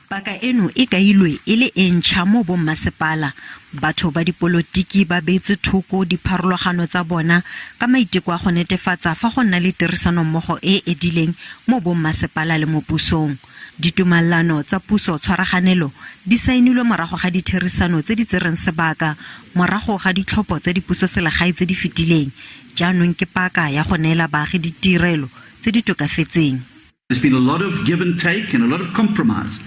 Paka eno e kailwe e le e ntšha mo bommasepala. Batho ba dipolotiki ba beetse thoko dipharologano tsa bona ka maiteko a go netefatsa fa go nna le tirisanommogo e edileng mo bommasepala le mo pusong. Ditumalano tsa puso tshwaraganelo di saenilwe morago ga ditherisano tse di tsereng sebaka morago ga ditlhopho tsa dipuso selegae tse di fetileng. Jaanong ke paka ya go neela baagi ditirelo tse di tokafetseng. There's been a lot of give and take and a lot of compromise.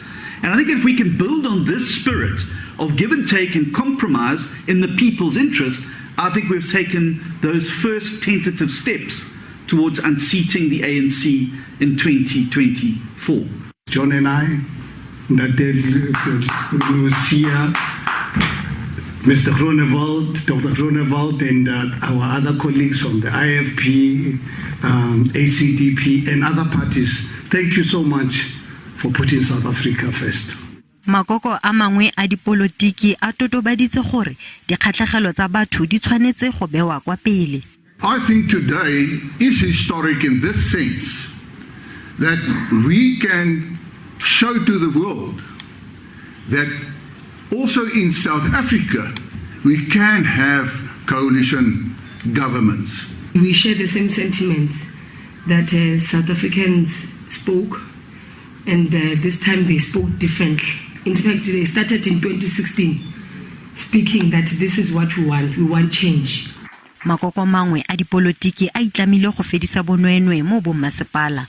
And I think if we can build on this spirit of give and take and compromise in the people's interest, I think we've taken those first tentative steps towards unseating the ANC in 2024. John and I, Lucia, Mr. Groenewald, Dr. Groenewald, and our other colleagues from the IFP, ACDP, and other parties, thank you so much for putting South Africa first. Makoko a mangwe a dipolotiki a totobaditse gore dikgatlhegelo tsa batho di tshwanetse go bewa kwa pele. I think today is historic in this sense that we can show to the world that also in South Africa we can have coalition governments. We share the same sentiments that South Africans spoke, and this time they spoke differently. In fact, they started in 2016 speaking that this is what we want change. Makoko mangwe a dipolotiki a itlamile go fedisa bonweenwee mo bommasepala.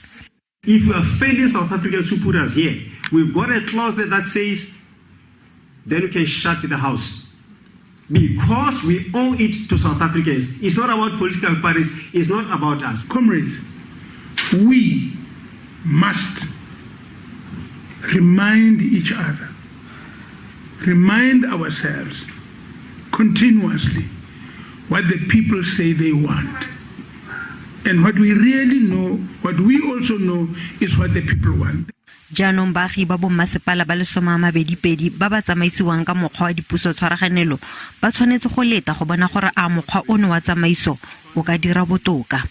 If we are failing South Africans who put us here, we've got a clause there that says then we can shut the house. Because we owe it to South Africans. It's not about political parties, it's not about us. Comrades, we must remind each other, remind ourselves continuously what the people say they want. And what we really know, what we also know, is what the people want. Jaanong baagi ba bommasepala ba le 22 ba ba tsamaisiwang ka mokgwa wa dipuso tshwaraganelo ba tshwanetse go leta go bona gore a mokgwa ono wa tsamaiso o ka dira botoka.